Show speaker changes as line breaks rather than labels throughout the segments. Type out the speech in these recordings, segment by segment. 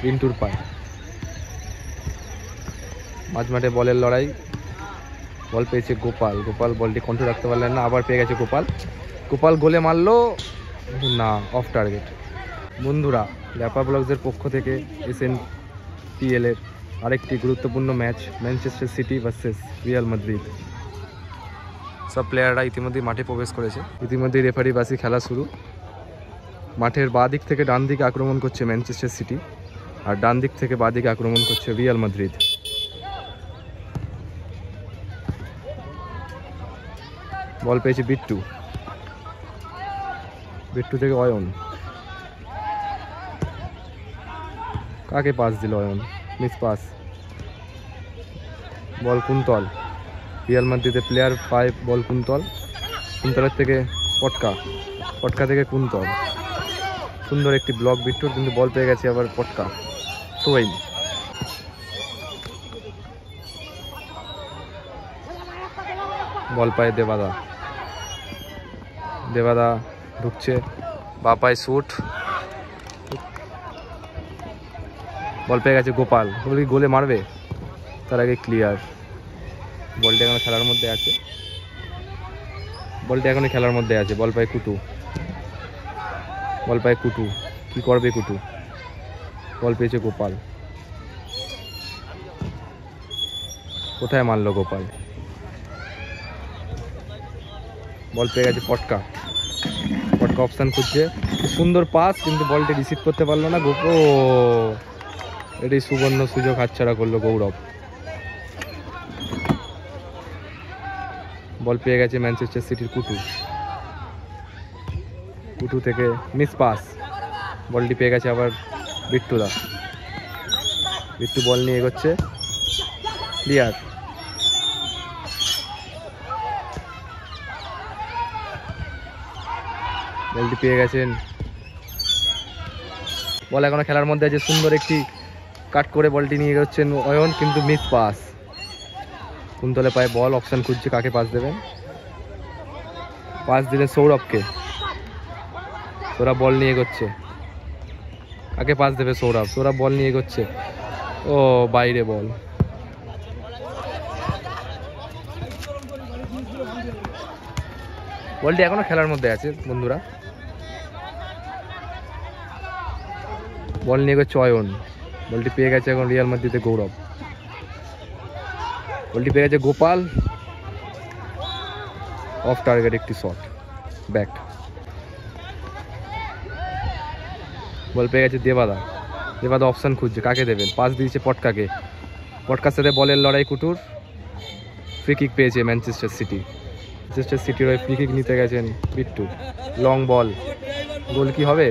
রিন্টুর পায়। মাঝ মাঠে বলের লড়াই, বল পেয়েছে গোপাল। গোপাল বলটি কন্ট্রোল রাখতে পারলেন না, আবার পেয়ে গেছে গোপাল। গোপাল গোলে মারলো না, অফ টার্গেট। বন্ধুরা, ল্যাপা ব্লগসের পক্ষ থেকে SNPL এর আরেকটি গুরুত্বপূর্ণ match, Manchester city versus Real Madrid. সব প্লেয়াররা ইতিমধ্যেই মাঠে প্রবেশ করেছে। ইতিমধ্যেই রেফারি বাসি খেলা শুরু। মাঠের বাঁ দিক থেকে ডান দিকে আক্রমণ করছে ম্যানচেস্টার সিটি, আর ডান দিক থেকে বাঁ দিকে আক্রমণ করছে রিয়াল মাদ্রিদ। বল পেয়েছে বিট্টু, বিট্টু থেকে অয়ন। কাকে পাস দিল Ayan? Miss pass. Ball Kuntal, Real মাদ্রিদের প্লেয়ার পায় বল কুন্তল। কুন্তলের থেকে পটকা, পটকা থেকে কুন্তল। সুন্দর একটি ব্লক বিট্টুর, কিন্তু বল পেয়ে গেছে আবার পটকা। সোহেল, বল পায় দেবাদা। দেবাদা ঢুকছে, বা পায় শুট। বল পেয়ে গেছে গোপাল। কি গোলে মারবে? তার আগে ক্লিয়ার। বলটা এখনো খেলার মধ্যে আছে, বলটা এখনো খেলার মধ্যে আছে। বল পায় কুটু, বল পায় কুটু। কি করবে কুটু? বল পেয়েছে গোপাল। কোথায় মারলো গোপাল? বল পেয়ে গেছে পটকা। পটকা অপশান খুঁজছে, সুন্দর পাস, কিন্তু বলটা রিসিভ করতে পারলো না গোপো। এটাই সুবর্ণ সুযোগ হাতছাড়া করলো গৌরব। বল পেয়ে গেছে ম্যানচেস্টার সিটির কুটু। কুটু থেকে মিস পাস। বলটি পেয়ে গেছে আবার বিট্টুদা। বিট্টু বল নিয়ে এগোচ্ছে, ক্লিয়ার। বলটি পেয়ে গেছেন। বল এখনো খেলার মধ্যে আছে, সুন্দর একটি কাট করে বলটি নিয়ে এগোচ্ছেন অয়ন, কিন্তু মিস পাস। কুন্তলে পায় বল, অপশান খুঁজছে কাকে পাস দেবেন। পাস দিলেন সৌরভকে। সৌরভ বল নিয়ে এগোচ্ছে, কাকে পাস দেবে? সৌরভ। সৌরভ বল নিয়ে এগোচ্ছে, ও বাইরে বল। বলটি এখনো খেলার মধ্যে আছে বন্ধুরা। বল নিয়ে এগোচ্ছে অয়ন। বলটি পেয়ে গেছে এখন রিয়াল মাদ্রিদের গৌরব। বলটি পেয়ে গেছে গোপাল, অফ টার্গেট একটি শট, ব্যাক। বল পেয়ে গেছে দেবাদা। দেবাদা অপশান খুঁজছে কাকে দেবেন, পাস দিয়েছে পটকাকে। পটকার সাথে বলের লড়াই কুটুর। ফ্রি কিক পেয়েছে ম্যানচেস্টার সিটি। ম্যানচেস্টার সিটির ওই ফ্রি কিক নিতে গেছেন বিট্টু। লং বল, গোল কি হবে?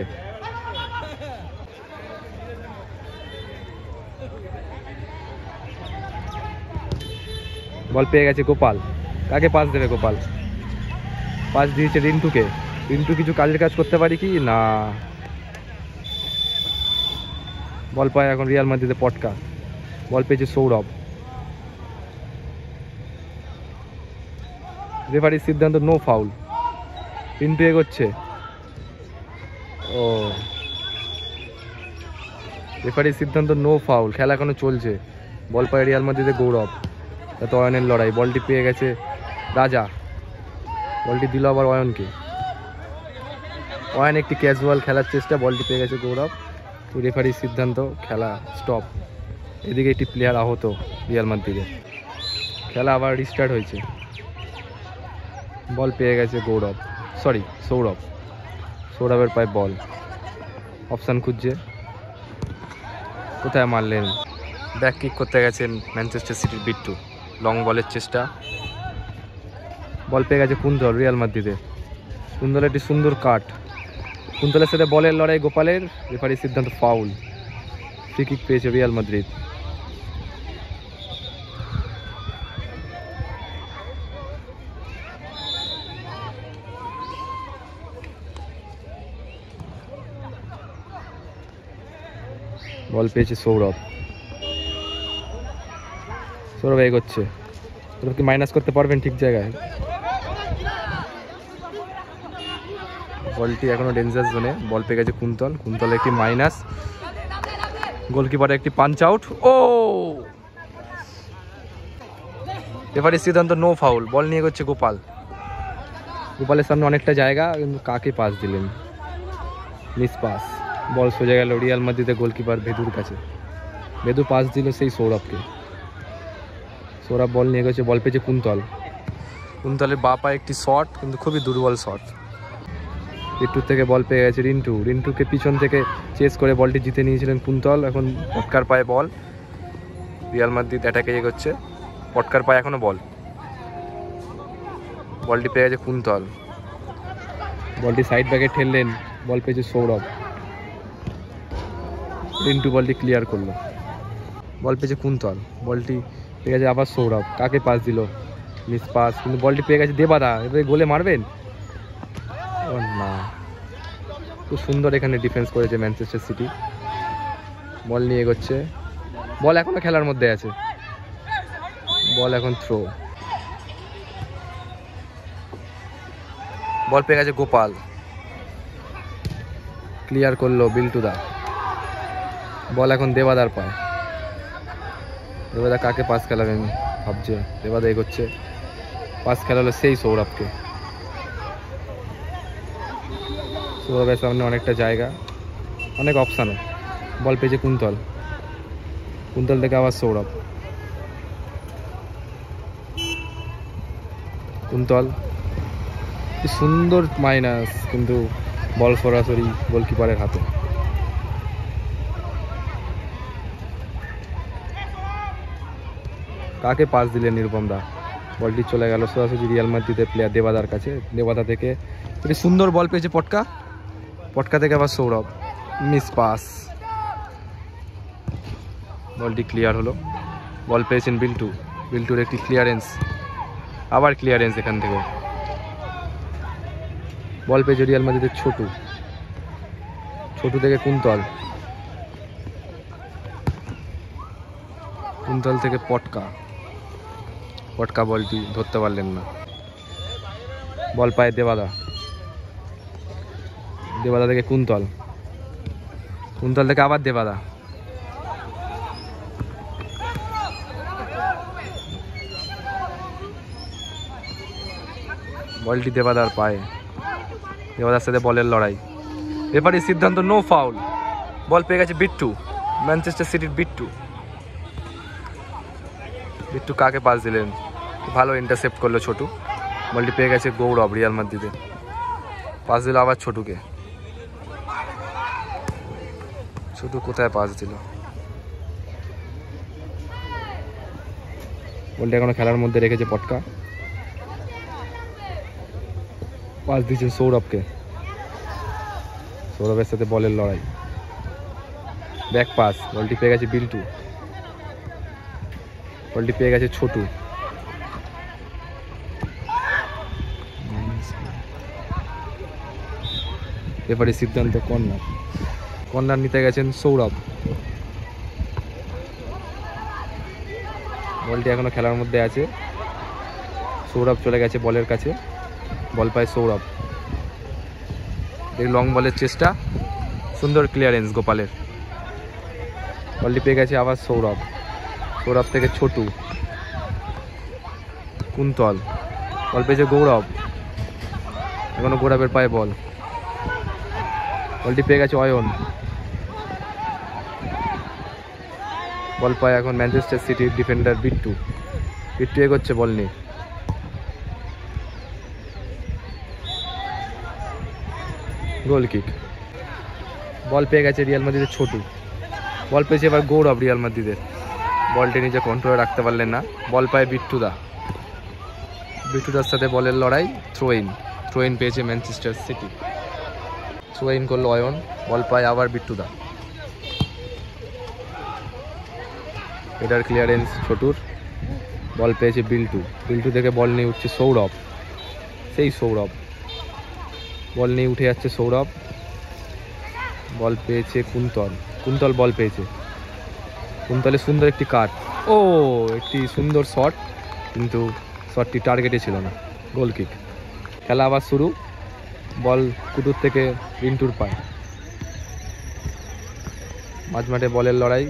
বল পেয়ে গেছে গোপাল। কাকে পাস দেবে গোপাল? পাস দিয়েছে রিন্টুকে। রিন্টু কিছু কাজের কাজ করতে পারি কি না। বল পায় এখন রিয়াল মাদ্রিদের পটকা। বল পেয়েছে সৌরভ। রেফারির সিদ্ধান্ত নো ফাউল। রিন্টু এগোচ্ছে, ও রেফারির সিদ্ধান্ত নো ফাউল। খেলা এখনো চলছে। বল পায় রিয়াল মাদ্রিদের গৌরব। এত অয়নের লড়াই। বলটি পেয়ে গেছে রাজা। বলটি দিল আবার অয়নকে। অয়ন একটি ক্যাজুয়াল খেলার চেষ্টা, বলটি পেয়ে গেছে গৌরব। তো রেফারির সিদ্ধান্ত খেলা স্টপ। এদিকে একটি প্লেয়ার আহত রিয়াল মাদ্রিদের। খেলা আবার রিস্টার্ট হয়েছে। বল পেয়ে গেছে গৌরব, সরি সৌরভ। সৌরভের পায়ে বল, অপশান খুঁজছে কোথায় মারলেন। ব্যাক কিক করতে গেছেন ম্যানচেস্টার সিটির বিট্টু। লং বলের চেষ্টা। বল পেয়ে গেছে কুন্তল রিয়াল মাদ্রিদে। কুন্তলের একটি সুন্দর কাট। কুন্তলের সাথে বলের লড়াই গোপালের। রেফারির সিদ্ধান্ত ফাউল। ফ্রি কিক পেয়েছে রিয়াল মাদ্রিদ। বল পেয়েছে সৌরভ। সৌরভ এগোচ্ছে। সৌরভ কি মাইনাস করতে পারবেন ঠিক জায়গায়? বলটি এখনো ডেঞ্জার জোনে। বল পেয়ে গেছে কুন্তল। কুন্তল একটি মাইনাস। গোলকিপারে একটি পাঞ্চ আউট। ও রেফারির সিদ্ধান্ত নো ফাউল। বল নিয়ে এগোচ্ছে গোপাল। গোপালের সামনে অনেকটা জায়গা, কিন্তু কাকে পাস দিলেন? Miss pass. বল সোজা গেল রিয়াল মাদ্রিদের গোলকিপার ভেদুর কাছে। ভেদু পাস দিল সেই সৌরভকে। সৌরভ বল নিয়ে গেছে, বল পেয়েছে কুন্তল। কুন্তলের বা পায়ে একটি শট, কিন্তু খুবই দুর্বল শট। বিট্টুর থেকে বল পেয়ে গেছে রিন্টু। রিন্টুকে পিছন থেকে চেস করে বলটি জিতে নিয়েছিলেন কুন্তল। এখন পটকার পায়ে বল। রিয়াল মাদ্রিদ অ্যাটাকে এগোচ্ছে। পটকার পায়ে এখনো বল। বলটি পেয়ে গেছে কুন্তল। বলটি সাইড ব্যাগে ঠেললেন, বল পেয়েছে সৌরভ। রিন্টু বলটি ক্লিয়ার করলো। বল পেয়েছে কুন্তল। বলটি পেয়ে গেছে আবার সৌরভ। কাকে পাস দিল? মিস পাস, কিন্তু বলটি পেয়ে গেছে দেবাদা। এবারে গোলে মারবেন? ও না, খুব সুন্দর এখানে ডিফেন্স করেছে ম্যানচেস্টার সিটি। বল নিয়ে এগোচ্ছে। বল এখনো খেলার মধ্যে আছে। বল এখন থ্রো। বল পেয়ে গেছে গোপাল। ক্লিয়ার করলো বিল্টুদা। বল এখন দেবাদার পায়। দেবাদা কাকে পাস খেলাবেন ভাবছে। দেবাদা এগোচ্ছে, পাস খেলালো সেই সৌরভকে। সৌরভের সামনে অনেকটা জায়গা, অনেক অপশানও। বল পেয়েছে কুন্তল। কুন্তল থেকে আবার সৌরভ। কুন্তল কি সুন্দর মাইনাস, কিন্তু বল সরাসরি গোলকিপারের হাতে। কাকে পাস দিলেন নিরুপম দা? বলটি চলে গেল সরাসরি রিয়াল মাদ্রিদের প্লেয়ার দেবাদার কাছে। দেবাদা থেকে একটি সুন্দর বল পেয়েছে পটকা। পটকা থেকে আবার সৌরভ। Miss pass. বলটি ক্লিয়ার হলো। বল পেয়েছেন বিল্টু। বিল্টুর একটি ক্লিয়ারেন্স, আবার ক্লিয়ারেন্স এখান থেকে। বল পেয়েছে রিয়াল মাদ্রিদের ছোটু। ছোটু থেকে কুন্তল। কুন্তল থেকে পটকা। পটকা বলটি ধরতে পারলেন না। বল পায় দেবাদা। দেবাদা থেকে কুন্তল। কুন্তল থেকে আবার দেবাদা। বলটি দেবাদার পায়ে। দেবাদার সাথে বলের লড়াই। রেফারির সিদ্ধান্ত নো ফাউল। বল পেয়ে গেছে বিট্টু, ম্যানচেস্টার সিটির বিট্টু। বিট্টু কাকে পাস দিলেন? ভালো ইন্টারসেপ্ট করলো ছোটু। বলটি পেয়ে গেছে গৌরব রিয়াল মাদ্রিদে। পাস দিল আবার ছোটুকে। ছোটু কোথায় পাস দিল? বলটি এখনো খেলার মধ্যে রেখেছে পটকা। পাস দিয়েছেন সৌরভকে। সৌরভের সাথে বলের লড়াই। Back pass. বলটি পেয়ে গেছে বিল্টু। বলটি পেয়ে গেছে ছোটু। রেফারির সিদ্ধান্ত কর্নার। কর্নার নিতে গেছেন সৌরভ। বলটি এখনো খেলার মধ্যে আছে। সৌরভ চলে গেছে বলের কাছে। বল পায় সৌরভ। লং বলের চেষ্টা, সুন্দর ক্লিয়ারেন্স গোপালের। বলটি পেয়ে গেছে আবার সৌরভ। সৌরভ থেকে ছোটু। কুন্তল। বল পেয়েছে গৌরব। এখনো গৌরবের পায়ে বল। বলটি পেয়ে গেছে অয়ন। বল পায় এখন ম্যানচেস্টার সিটির ডিফেন্ডার বিট্টু। বিট্টু এগোচ্ছে বল নিয়ে। গোল কিক। বল পেয়ে গেছে রিয়াল মাদ্রিদের ছোটু। বল পেয়েছে এবার গৌরব রিয়াল মাদ্রিদের। বলটি নিজে কন্ট্রোলে রাখতে পারলেন না। বল পায় বিট্টুদা। বিট্টুদার সাথে বলের লড়াই। Throw in. থ্রো ইন পেয়েছে ম্যানচেস্টার সিটি। থ্রো ইন করলো অয়ন। বল পায় আবার বিট্টুদা। এটার ক্লিয়ারেন্স ছোটুর। বল পেয়েছে বিল্টু। বিল্টু থেকে বল নিয়ে উঠছে সৌরভ। সেই সৌরভ। বল নিয়ে উঠে যাচ্ছে সৌরভ। বল পেয়েছে কুন্তল। কুন্তল বল পেয়েছে। কুন্তলের সুন্দর একটি কাট। ও একটি সুন্দর শট, কিন্তু শটটি টার্গেটে ছিল না। গোল কিক। খেলা আবার শুরু। বল কুটুর থেকে রিন্টুর পায়। মাঝ মাঠে বলের লড়াই,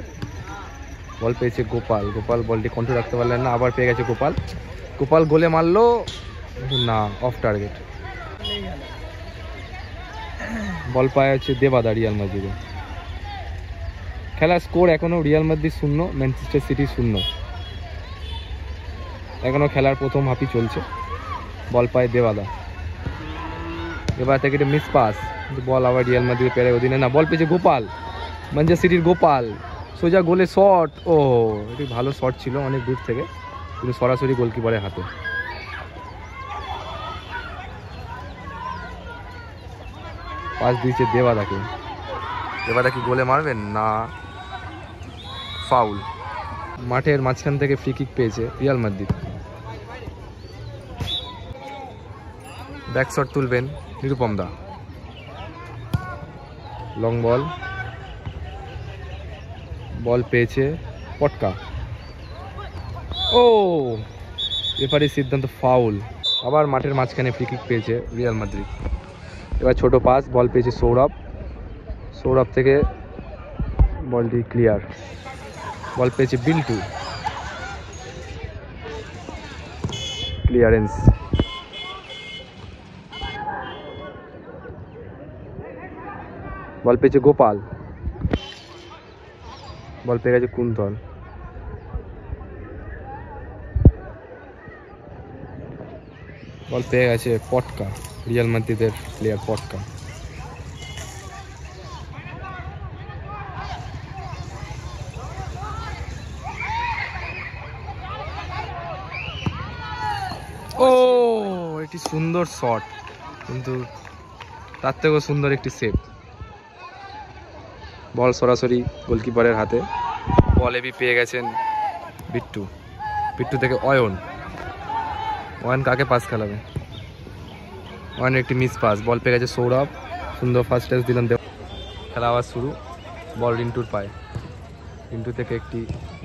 বল পেয়েছে গোপাল। গোপাল বলটি কন্ট্রোল রাখতে পারলেন না, আবার পেয়ে গেছে গোপাল। গোপাল গোলে মারলো না, অফ টার্গেট। বল পায় হচ্ছে দেবাদা রিয়াল মাদ্রিদে। খেলার স্কোর এখনো রিয়াল মাদ্রিদ 0, ম্যানচেস্টার সিটি 0। এখনো খেলার প্রথম হাফই চলছে। বল পায় দেবাদা, এবার থেকে এটা মিস পাস, কিন্তু বল আবার রিয়াল মাদ্রিদের প্লেয়ারের অধীনে না। বল পেয়েছে গোপাল, ম্যানচেস্টার সিটির গোপাল, সোজা গোলে শট। ও এটি ভালো শট ছিল অনেক দূর থেকে, কিন্তু সরাসরি গোলকিপারের হাতে। পাস দিয়েছে দেবাদাকে। দেবাদা কি গোলে মারবেন না, ফাউল। মাঠের মাঝখান থেকে ফ্রি কিক পেয়েছে রিয়াল মাদ্রিদ। ব্যাক শট তুলবেন নিরুপম দা। লং বল, বল পেয়েছে পটকা। ও রেফারির সিদ্ধান্ত ফাউল। আবার মাঠের মাঝখানে ফ্রি কিক পেয়েছে রিয়াল মাদ্রিদ। এবার ছোট পাস, বল পেয়েছে সৌরভ। সৌরভ থেকে বলটি ক্লিয়ার। বল পেয়েছে বিল্টু, ক্লিয়ারেন্স। বল পেয়েছে গোপাল, বল পেয়ে গেছে কুন্তল। বল পেয়ে গেছে পটকা, রিয়াল মাদ্রিদের প্লেয়ার পটকা। ও এটি সুন্দর শট, কিন্তু তার থেকেও সুন্দর একটি সেভ। বল সরাসরি গোলকিপারের হাতে। বল এবি পেয়ে গেছেন বিট্টু। বিট্টু থেকে অয়ন। অয়ন কাকে পাস খেলাবে? অয়নের একটি মিস পাস। বল পেয়ে গেছে সৌরভ, সুন্দর ফার্স্ট টাচ দিলেন। খেলা আবার শুরু। বল রিন্টুর পায়, রিন্টু থেকে একটি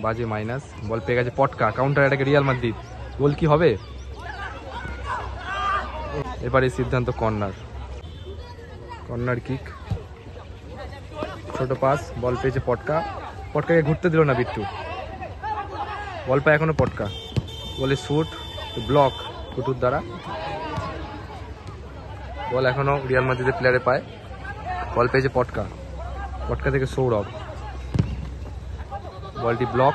বাজে মাইনাস। বল পেয়ে গেছে পটকা, কাউন্টার অ্যাটাকে রিয়াল মাদ্রিদ। গোল কি হবে? এবারে সিদ্ধান্ত কর্নার, কর্নার কিক। ছোট পাস, বল পেয়েছে পটকা। পটকাকে ঘুরতে দিল না বিট্টু। বল পায় এখনো পটকা। বলে শুট, ব্লক টুটুর দ্বারা। বল এখনো রিয়াল মাদ্রিদের প্লেয়ারে পায়। বল পেয়েছে পটকা। পটকা থেকে সৌরভ। বলটি ব্লক।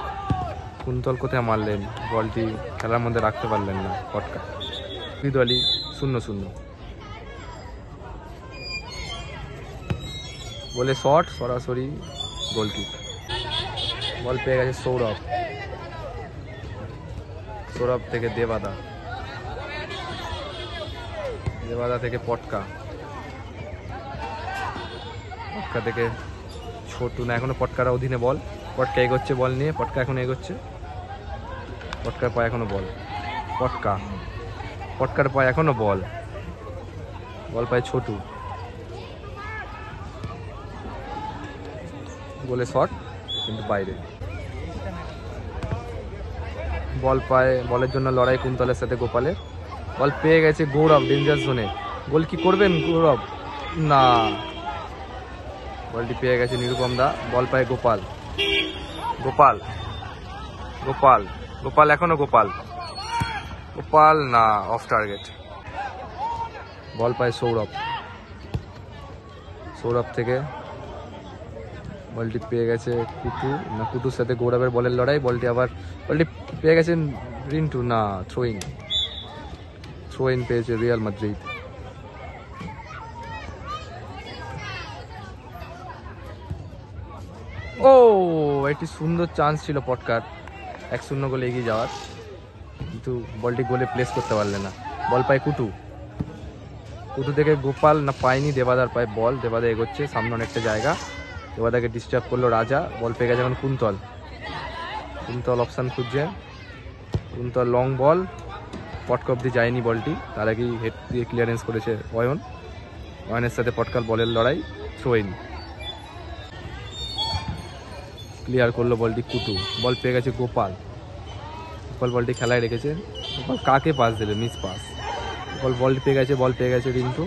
কুন্তল কোথায় মারলেন, বলটি খেলার মধ্যে রাখতে পারলেন না পটকা। দুই দলই 0-0। বলে শট, সরাসরি গোলকিক। বল পেয়ে গেছে সৌরভ। সৌরভ থেকে দেবাদা। দেবাদা থেকে পটকা। পটকা থেকে ছোটু, না এখনো পটকার অধীনে বল। পটকা এগোচ্ছে বল নিয়ে, পটকা এখন এগোচ্ছে। পটকার পায়ে এখনো বল। পটকা, পটকার পায়ে এখনো বল। বল পায় ছোটু। গোলে শট, কিন্তু বাইরে। বল পায়, বলের জন্য লড়াই কুন্তলের সাথে গোপালের। বল পেয়ে গেছে গৌরব ডেঞ্জার জোনে। গোল কি করবেন গৌরব? না, বলটি পেয়ে গেছে নিরুপম দা। বল পায় গোপাল। গোপাল, গোপাল, গোপাল এখনো গোপাল। গোপাল না, অফ টার্গেট। বল পায় সৌরভ। সৌরভ থেকে বলটি পেয়ে গেছে কুটু, না কুটুর সাথে গৌরবের বলের লড়াই। বলটি আবার, বলটি পেয়ে গেছেন রিন্টু, না থ্রোইং। থ্রোইন পেয়েছে রিয়াল মাদ্রিদ। ও একটি সুন্দর চান্স ছিল পটকার 1-0 গোলে এগিয়ে যাওয়ার, কিন্তু বলটি গোলে প্লেস করতে পারলেন না। বল পায় কুটু। কুটু থেকে গোপাল, না পায়নি, দেবাদার পায় বল। দেবাদা এগোচ্ছে, সামনে অনেকটা জায়গা। দেবাদাকে ডিস্টার্ব করলো রাজা। বল পেয়ে গেছে এখন কুন্তল। কুন্তল অপশান খুঁজছে। কুন্তল লং বল, পটকা অব্দি যায়নি বলটি, তার আগেই হেড দিয়ে ক্লিয়ারেন্স করেছে অয়ন। অয়নের সাথে পটকার বলের লড়াই, থ্রোইন। ক্লিয়ার করলো বলটি কুটু। বল পেয়ে গেছে গোপাল। গোপাল বলটি খেলায় রেখেছে। গোপাল কাকে পাস দেবে? Miss pass. গোপাল বলটি পেয়ে গেছে, বল পেয়ে গেছে রিন্টু।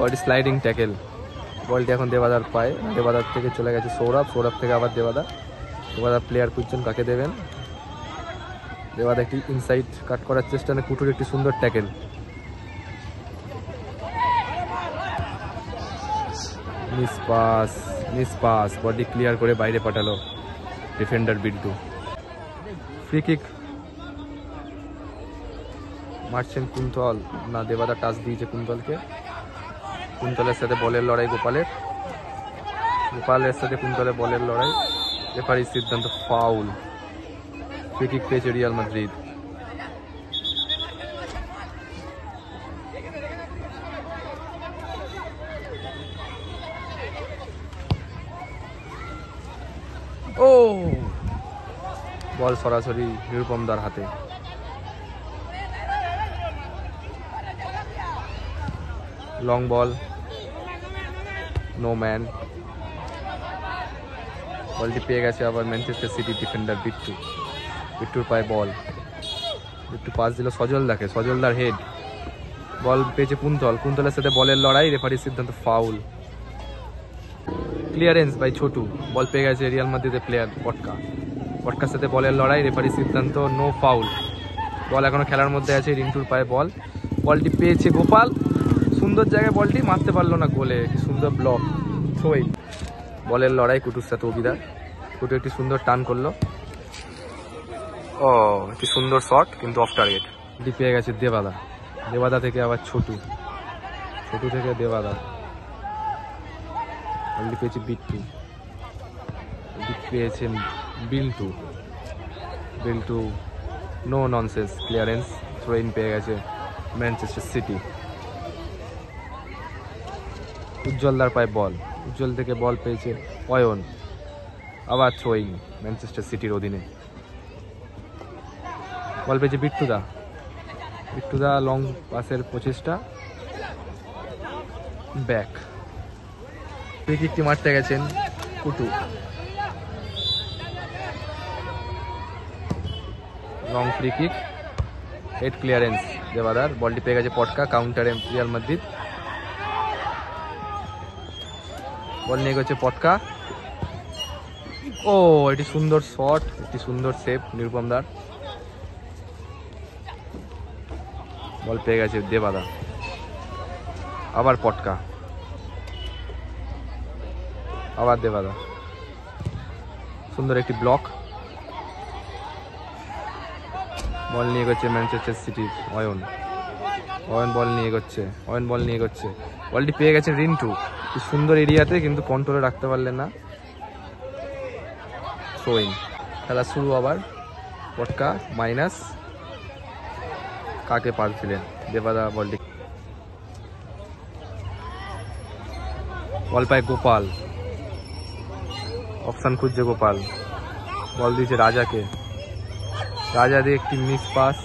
ওটি স্লাইডিং ট্যাকেল। বলটি এখন দেবাদার পায়, দেবাদার থেকে চলে গেছে সৌরভ, সৌরভ থেকে আবার দেবাদা। দেবাদার প্লেয়ার খুঁজছেন কাকে দেবেন। দেবাদা একটি ইনসাইড কাট করার চেষ্টা, কুটুর একটি সুন্দর tackle. Miss pass, body clear করে বাইরে পাঠালো ডিফেন্ডার বিল্টু। ফ্রি কিক মারছেন কুন্তল, না দেবাদা টাচ দিয়েছে কুন্তলকে। কুন্তলের সাথে বলের লড়াই গোপালের সাথে কুন্তলের বলের লড়াই। রেফারির সিদ্ধান্ত ফাউল। ফ্রি কিক পেয়েছে রিয়াল মাদ্রিদ। ও বল সরাসরি নিরুপমদার হাতে। Long ball, no man. বলটি পেয়ে গেছে আবার ম্যানচেস্টার সিটি ডিফেন্ডার বিট্টুর পায়ে বল। বিট্টু পাস দিল সজলদাকে, সজলদার হেড। বল পেয়েছে কুন্তলের সাথে বলের লড়াই। রেফারির সিদ্ধান্ত foul. Clearance by Chhotu. Ball পেয়ে গেছে রিয়াল মাদ্রিদের প্লেয়ার পটকার সাথে বলের লড়াই। রেফারির সিদ্ধান্ত নো ফাউল। বল এখনো খেলার মধ্যে আছে, রিন্টুর পায়ে বল। বলটি পেয়েছে গোপাল, সুন্দর জায়গায় বলটি মারতে পারলো না গোলে। সুন্দর ব্লক, থ্রোইন। বলের লড়াই কুটুর সাথে অভিদা। কুটু একটি সুন্দর টান করলো। ও একটি সুন্দর শট কিন্তু অফ টার্গেট। এটি পেয়ে গেছে দেবাদা থেকে আবার ছোটু থেকে দেবাদা। বলটি পেয়েছে বিট্টু পেয়েছেন Biltu. No nonsense clearance. Throw in পেয়ে গেছে ম্যানচেস্টার সিটি। উজ্জ্বলদার পায়ে বল, উজ্জ্বল থেকে বল পেয়েছে অয়ন। আবার থ্রোইং ম্যানচেস্টার সিটির অধীনে। বল পেয়েছে বিট্টুদা লং পাসের প্রচেষ্টা, ব্যাক। ফ্রি কিকটি মারতে গেছেন Kutu. Long free kick, head clearance দেবাদার। বলটি পেয়ে গেছে পটকা, কাউন্টারে রিয়াল মাদ্রিদ। বল নিয়ে গেছে পটকা। ও এটি সুন্দর শট, একটি সুন্দর সেভ নিরুপমদার। বল পেয়ে গেছে দেবাদা, আবার পটকা, আবার দেবাদা। সুন্দর একটি ব্লক। বল নিয়ে গেছে ম্যানচেস্টার সিটির অয়ন বল নিয়ে গেছে। বলটি পেয়ে গেছে রিন্টু, সুন্দর এরিয়াতে কিন্তু কন্ট্রোলে রাখতে পারলেন না। থ্রোইং। খেলা শুরু আবার। পটকা মাইনাস, কাকে পাস দিলেন দেবাদা। বলটি বল পায় গোপাল, অপশান খুঁজছে গোপাল। বল দিয়েছে রাজাকে, রাজা দিয়ে একটি মিস পাস।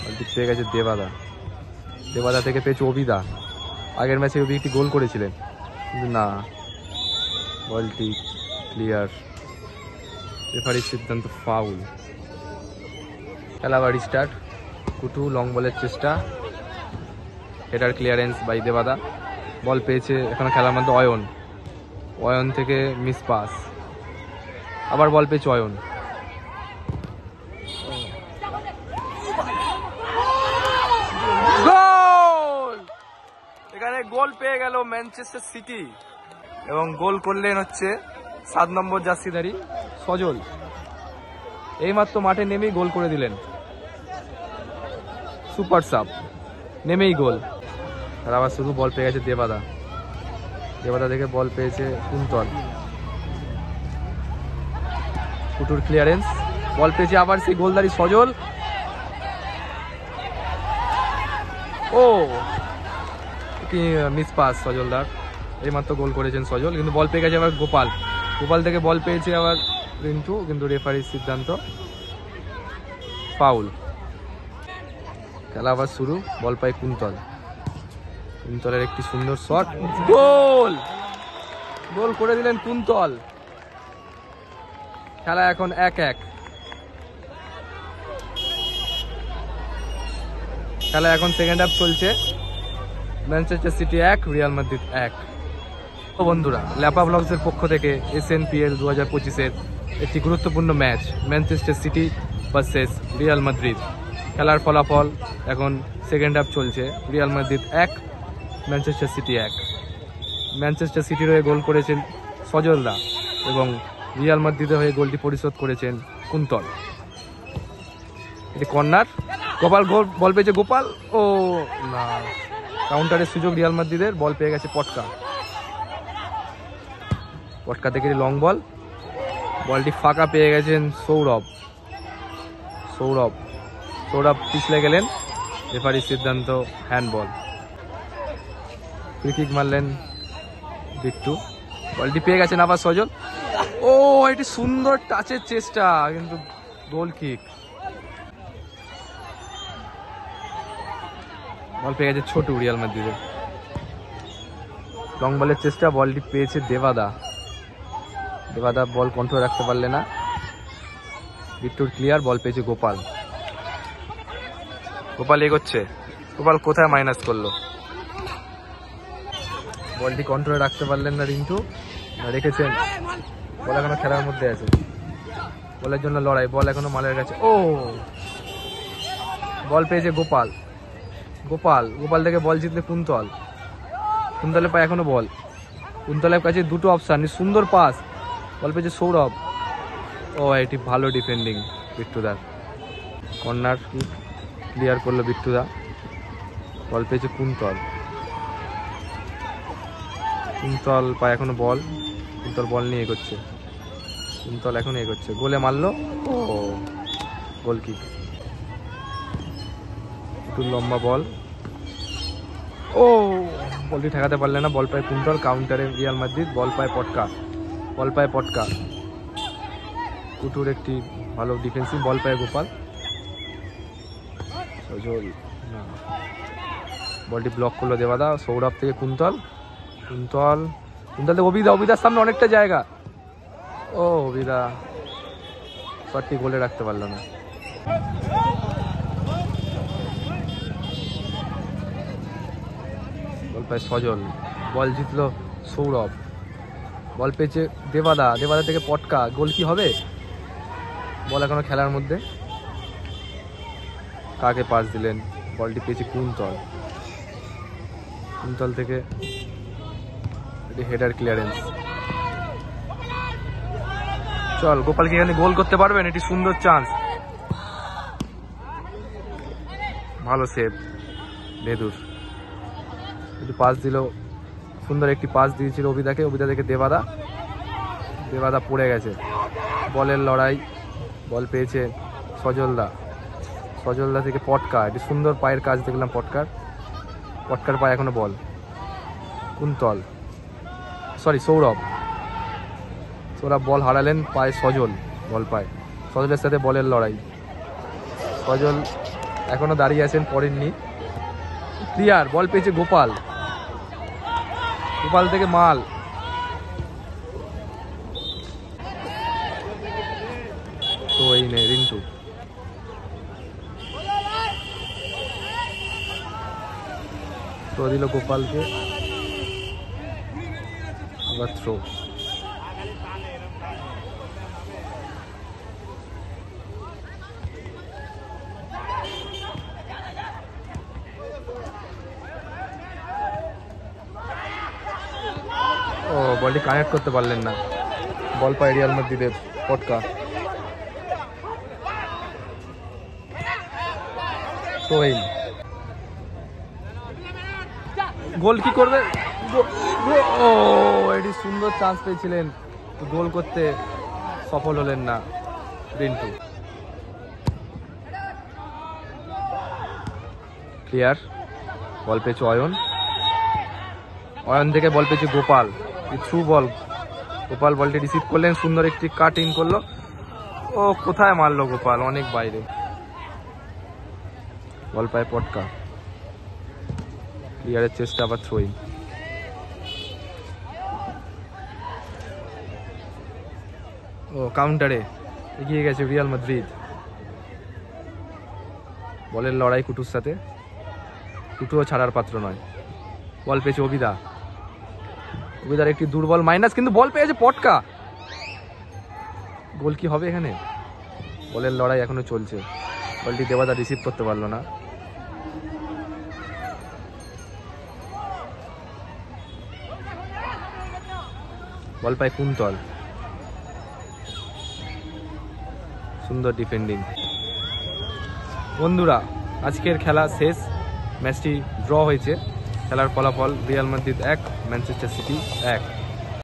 বলটি পেয়ে গেছে দেবাদা থেকে পেয়েছে অভিদা। আগের ম্যাচে একটি গোল করেছিলেন কিন্তু না, বলটি ক্লিয়ার। রেফারির সিদ্ধান্ত ফাউল। খেলা আবার রিস্টার্ট। কুটু লং বলের চেষ্টা, হেডার ক্লিয়ারেন্স বাই দেবাদা। বল পেয়েছে এখানে খেলার মধ্যে অয়ন থেকে মিস পাস। আবার বল পেয়েছে অয়ন। গোল! এখানে গোল পেয়ে গেল ম্যানচেস্টার সিটি এবং গোল করলেন হচ্ছে 7 নম্বর জার্সিধারী সজল। এইমাত্র মাঠে নেমেই গোল করে দিলেন, সুপার সাব, নেমেই গোল। আর আবার শুধু বল পেয়ে গেছে দেবাদা থেকে বল পেয়েছে কুটুর ক্লিয়ারেন্স। বল পেয়েছে আবার সেই গোলদারি সজল। ও কি মিস পাস সজলদার। এইমাত্র গোল করেছেন সজল, কিন্তু বল পেয়ে গেছে আবার গোপাল থেকে বল পেয়েছে আবার রিন্টু, কিন্তু রেফারির সিদ্ধান্ত ফাউল। খেলা আবার শুরু। বল পায় কুন্তলের একটি সুন্দর শট, গোল করে দিলেন কুন্তল। খেলা এখন 1-1। খেলা এখন সেকেন্ড হাফ চলছে। Manchester city 1 Real Madrid 1। তো বন্ধুরা, ল্যাপা ব্লগসের পক্ষ থেকে SNPL 2025-এর একটি গুরুত্বপূর্ণ match Manchester city versus Real Madrid. খেলার ফলাফল এখন সেকেন্ড হাফ চলছে। Real Madrid 1 Manchester city 1। Manchester সিটির হয়ে গোল করেছেন সজলদা এবং রিয়াল মাদ্রিদের হয়ে গোলটি পরিশোধ করেছেন কুন্তল। এটি কর্নার, গোপাল বল পেয়েছে গোপাল, ও না, কাউন্টারের সুযোগ রিয়াল মাদ্রিদের। বল পেয়ে গেছে পটকা, পটকা থেকে লং বল, বলটি ফাঁকা পেয়ে গেছেন সৌরভ। পিছলে গেলেন, রেফারির সিদ্ধান্ত হ্যান্ডবল। ফ্রি কিক মারলেন বিট্টু, বলটি পেয়ে গেছেন আবার সজল। ও, এটি সুন্দর টাচের চেষ্টা, কিন্তু গোল কিক। বল পেয়ে গেছে ছোটু রিয়াল মাদ্রিদের। লং বলের চেষ্টা, বলটি পেয়েছে দেবাদা বল কন্ট্রোল রাখতে পারলে না। বিট্টুর ক্লিয়ার, বল পেয়েছে গোপাল এগোচ্ছে। গোপাল কোথায় মাইনাস করলো, বলটি কন্ট্রোলে রাখতে পারলেন না রিন্টু, রেখেছেন। বল এখনো খেলার মধ্যে আছে, বলের জন্য লড়াই, বল এখনো মালের কাছে। ও, বল পেয়েছে গোপাল থেকে বল জিতলে কুন্তলের পায়ে এখনো বল। কুন্তলের কাছে দুটো অপশান, সুন্দর পাস, বল পেয়েছে সৌরভ। ও, এটি ভালো ডিফেন্ডিং বিট্টুদার। কর্নার ক্লিয়ার করলো বিট্টুদা, বল পেয়েছে কুন্তল পায়ে এখনো বল। কুন্তল বল নিয়ে এগোচ্ছে, গোলে মারলো। ও, গোল কিক। একটু লম্বা বল, ও, বলটি ঠেকাতে পারলে না, বল পায় কুন্তল। কাউন্টারে রিয়াল মাদ্রিদ, বল পায় পটকা। কুটুর একটি ভালো ডিফেন্সিভ, বল পায় গোপাল। বলটি ব্লক করলো দেবাদা। সৌরভ থেকে কুন্তল থেকে অবিদার সামনে অনেকটা জায়গা। ও, অবিদা শটটি গোলে রাখতে পারলো না। বল পায় সজল, বল জিতলো সৌরভ, বল পেয়েছে দেবাদা থেকে পটকা। গোল কি হবে? বল এখনো খেলার মধ্যে। কাকে পাস দিলেন? বলটি পেয়েছে কুন্তল থেকে হেডার ক্লিয়ারেন্স। চল, গোপাল কি এখানে গোল করতে পারবেন? এটি সুন্দর চান্স, ভালো সেভ ভেদুর। পাস দিল, সুন্দর একটি পাস দিয়েছিল অবিদা থেকে দেবাদা পড়ে গেছে। বলের লড়াই, বল পেয়েছে সজলদা থেকে পটকা। এটি সুন্দর পায়ের কাজ দেখলাম পটকার পায়ে এখনো বল। সৌরভ বল হারালেন, পায়ে সজল বল পায়। সজলের সাথে বলের লড়াই, সজল এখনো দাঁড়িয়ে আছেন, পড়েননি। ক্লিয়ার, বল পেয়েছে গোপাল থেকে মাল। তো এই নেই রিন্টু, তো দিল গোপালকে, আবার থ্রো। ও, বলটি কানেক্ট করতে পারলেন না, বল পায় রিয়াল মাদ্রিদের পটকা। তো এই গোল কি করবে? ও, এটি সুন্দর চান্স পেয়েছিলেন, গোল করতে সফল হলেন না রিন্টু। ক্লিয়ার, বল পেয়েছে অয়ন থেকে বল পেয়েছে গোপাল। থ্রু বল, গোপাল বলটি রিসিভ করলেন, সুন্দর একটি কাট ইন করলো। ও, কোথায় মারলো গোপাল, অনেক বাইরে। বল পায় পটকা, ক্লিয়ারের চেষ্টা, আবার থ্রোইং। ও, কাউন্টারে এগিয়ে গেছে রিয়াল মাদ্রিদ। বলের লড়াই কুটুর সাথে, কুটুও ছাড়ার পাত্র নয়। বল পেয়েছে অবিদা, অবিদার একটি দুর্বল মাইনাস, কিন্তু বল পেয়েছে পটকা। গোল কি হবে এখানে? বলের লড়াই এখনো চলছে, বলটি দেবাদা রিসিভ করতে পারলো না। বল পায় কুন্তল, সুন্দর ডিফেন্ডিং। বন্ধুরা আজকের খেলা শেষ, ম্যাচটি ড্র হয়েছে। খেলার ফলাফল রিয়াল মাদ্রিদ 1 ম্যানচেস্টার সিটি 1।